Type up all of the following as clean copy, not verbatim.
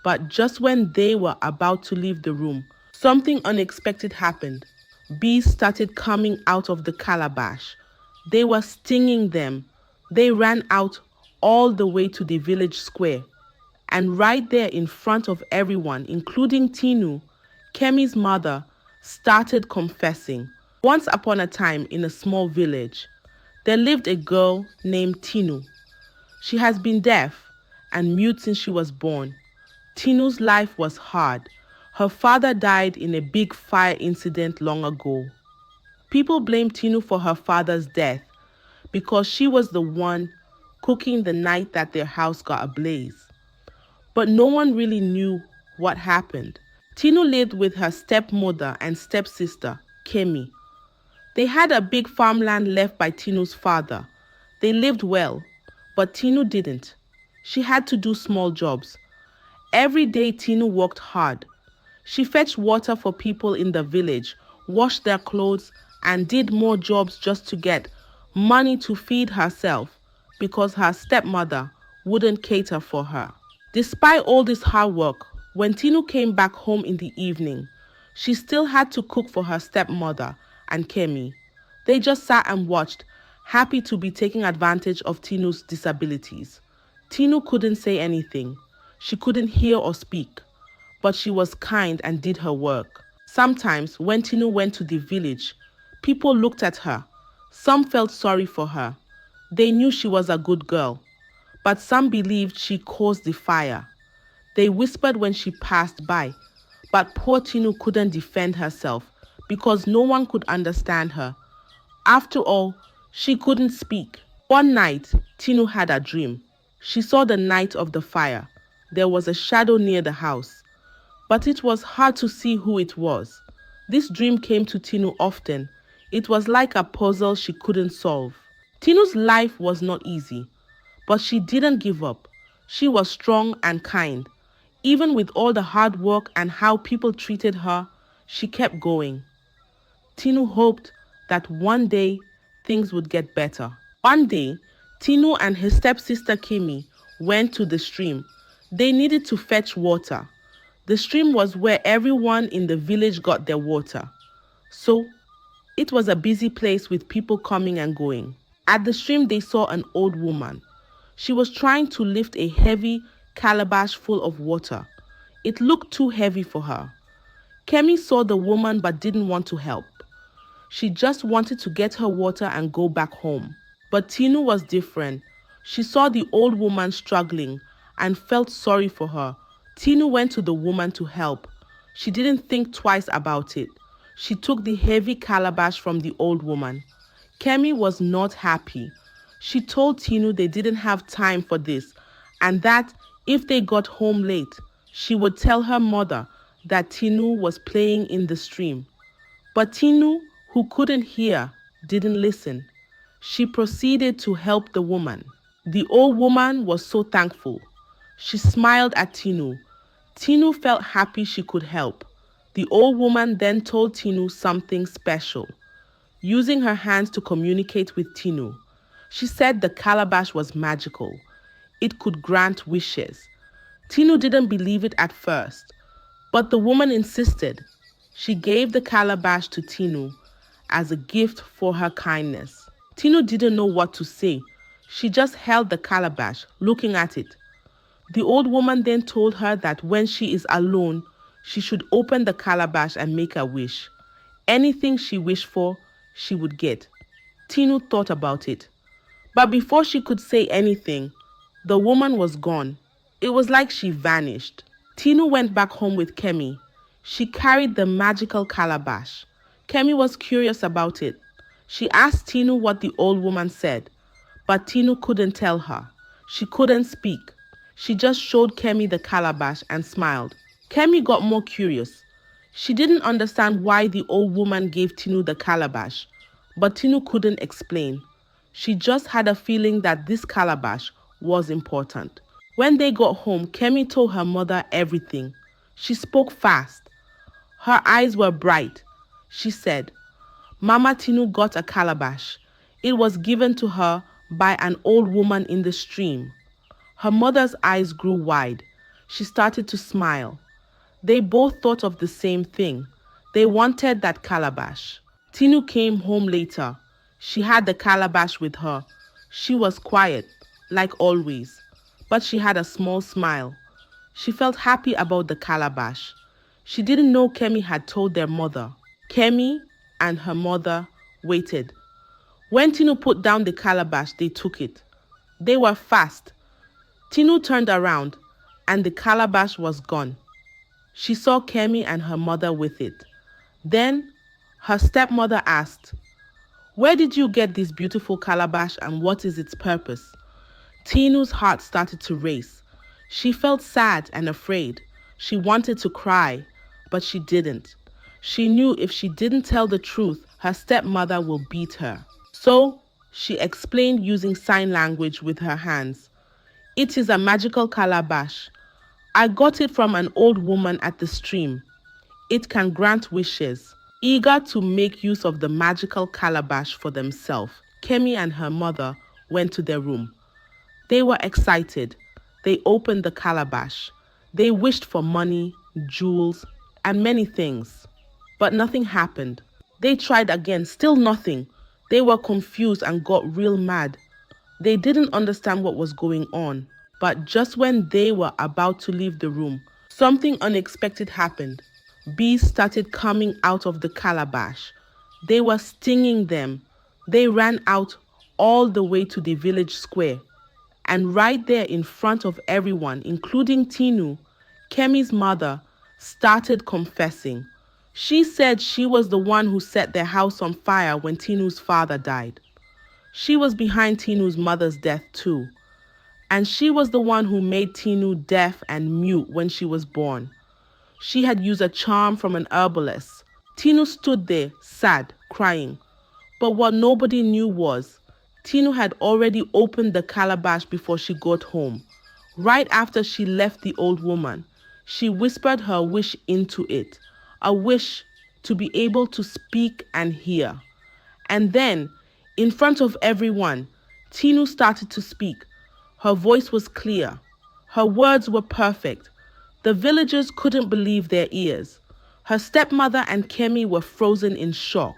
But just when they were about to leave the room, something unexpected happened. Bees started coming out of the calabash. They were stinging them. They ran out all the way to the village square. And right there in front of everyone, including Tinu, Kemi's mother started confessing. Once upon a time in a small village, there lived a girl named Tinu. She has been deaf and mute since she was born. Tinu's life was hard. Her father died in a big fire incident long ago. People blamed Tinu for her father's death because she was the one cooking the night that their house got ablaze. But no one really knew what happened. Tinu lived with her stepmother and stepsister, Kemi. They had a big farmland left by Tinu's father. They lived well, but Tinu didn't. She had to do small jobs. Every day Tinu worked hard. She fetched water for people in the village, washed their clothes, and did more jobs just to get money to feed herself because her stepmother wouldn't cater for her. Despite all this hard work, when Tinu came back home in the evening, she still had to cook for her stepmother and Kemi. They just sat and watched, happy to be taking advantage of Tinu's disabilities. Tinu couldn't say anything. She couldn't hear or speak, but she was kind and did her work. Sometimes, when Tinu went to the village, people looked at her. Some felt sorry for her. They knew she was a good girl, but some believed she caused the fire. They whispered when she passed by, but poor Tinu couldn't defend herself because no one could understand her. After all, she couldn't speak. One night, Tinu had a dream. She saw the night of the fire. There was a shadow near the house, but it was hard to see who it was. This dream came to Tinu often. It was like a puzzle she couldn't solve. Tinu's life was not easy, but she didn't give up. She was strong and kind. Even with all the hard work and how people treated her, she kept going. Tinu hoped that one day things would get better. One day, Tinu and his stepsister Kimi went to the stream. They needed to fetch water. The stream was where everyone in the village got their water. So, it was a busy place with people coming and going. At the stream, they saw an old woman. She was trying to lift a heavy calabash full of water. It looked too heavy for her. Kemi saw the woman but didn't want to help. She just wanted to get her water and go back home. But Tinu was different. She saw the old woman struggling and felt sorry for her. Tinu went to the woman to help. She didn't think twice about it. She took the heavy calabash from the old woman. Kemi was not happy. She told Tinu they didn't have time for this and that if they got home late, she would tell her mother that Tinu was playing in the stream. But Tinu, who couldn't hear, didn't listen. She proceeded to help the woman. The old woman was so thankful. She smiled at Tinu. Tinu felt happy she could help. The old woman then told Tinu something special. Using her hands to communicate with Tinu, she said the calabash was magical. It could grant wishes. Tinu didn't believe it at first, but the woman insisted. She gave the calabash to Tinu as a gift for her kindness. Tinu didn't know what to say. She just held the calabash, looking at it. The old woman then told her that when she is alone, she should open the calabash and make a wish. Anything she wished for, she would get. Tinu thought about it. But before she could say anything, the woman was gone. It was like she vanished. Tinu went back home with Kemi. She carried the magical calabash. Kemi was curious about it. She asked Tinu what the old woman said, but Tinu couldn't tell her. She couldn't speak. She just showed Kemi the calabash and smiled. Kemi got more curious. She didn't understand why the old woman gave Tinu the calabash, but Tinu couldn't explain. She just had a feeling that this calabash was important. When they got home, Kemi told her mother everything. She spoke fast. Her eyes were bright. She said, "Mama Tinu got a calabash. It was given to her by an old woman in the stream." Her mother's eyes grew wide. She started to smile. They both thought of the same thing. They wanted that calabash. Tinu came home later. She had the calabash with her. She was quiet, like always, but she had a small smile. She felt happy about the calabash. She didn't know Kemi had told their mother. Kemi and her mother waited. When Tinu put down the calabash, they took it. They were fast. Tinu turned around, and the calabash was gone. She saw Kemi and her mother with it. Then her stepmother asked, "Where did you get this beautiful calabash and what is its purpose?" Tinu's heart started to race. She felt sad and afraid. She wanted to cry, but she didn't. She knew if she didn't tell the truth, her stepmother will beat her. So she explained using sign language with her hands. "It is a magical calabash. I got it from an old woman at the stream. It can grant wishes." Eager to make use of the magical calabash for themselves, Kemi and her mother went to their room. They were excited. They opened the calabash. They wished for money, jewels, and many things. But nothing happened. They tried again, still nothing. They were confused and got real mad. They didn't understand what was going on. But just when they were about to leave the room, something unexpected happened. Bees started coming out of the calabash. They were stinging them. They ran out all the way to the village square. And right there in front of everyone, including Tinu, Kemi's mother started confessing. She said she was the one who set their house on fire when Tinu's father died. She was behind Tinu's mother's death too. And she was the one who made Tinu deaf and mute when she was born. She had used a charm from an herbalist. Tinu stood there, sad, crying. But what nobody knew was, Tinu had already opened the calabash before she got home. Right after she left the old woman, she whispered her wish into it, a wish to be able to speak and hear. And then, in front of everyone, Tinu started to speak. Her voice was clear. Her words were perfect. The villagers couldn't believe their ears. Her stepmother and Kemi were frozen in shock.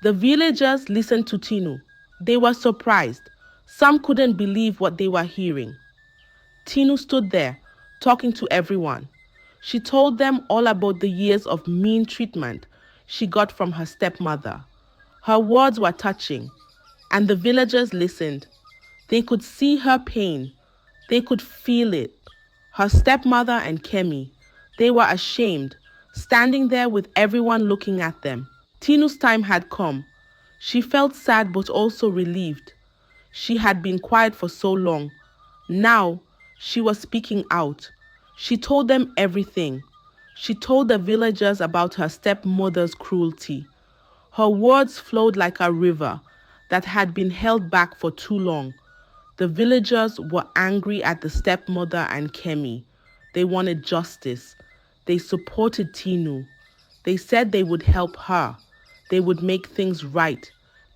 The villagers listened to Tinu. They were surprised. Some couldn't believe what they were hearing. Tinu stood there, talking to everyone. She told them all about the years of mean treatment she got from her stepmother. Her words were touching, and the villagers listened. They could see her pain. They could feel it. Her stepmother and Kemi, they were ashamed, standing there with everyone looking at them. Tinu's time had come. She felt sad but also relieved. She had been quiet for so long. Now, she was speaking out. She told them everything. She told the villagers about her stepmother's cruelty. Her words flowed like a river that had been held back for too long. The villagers were angry at the stepmother and Kemi. They wanted justice. They supported Tinu. They said they would help her. They would make things right.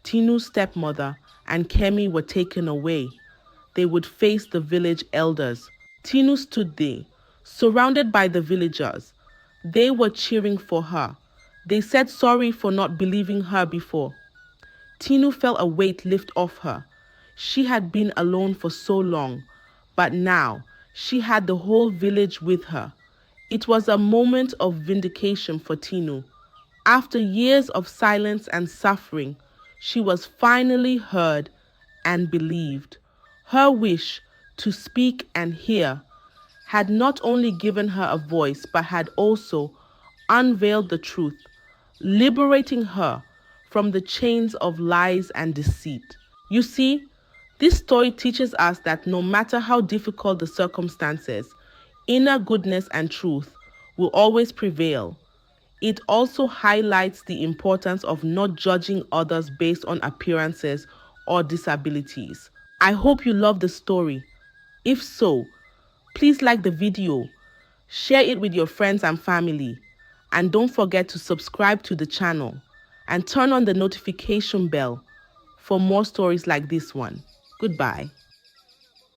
Tinu's stepmother and Kemi were taken away. They would face the village elders. Tinu stood there, surrounded by the villagers. They were cheering for her. They said sorry for not believing her before. Tinu felt a weight lift off her. She had been alone for so long, but now she had the whole village with her. It was a moment of vindication for Tinu. After years of silence and suffering, she was finally heard and believed. Her wish to speak and hear had not only given her a voice, but had also unveiled the truth, liberating her from the chains of lies and deceit. You see, this story teaches us that no matter how difficult the circumstances, inner goodness and truth will always prevail. It also highlights the importance of not judging others based on appearances or disabilities. I hope you love the story. If so, please like the video, share it with your friends and family, and don't forget to subscribe to the channel and turn on the notification bell for more stories like this one. Goodbye.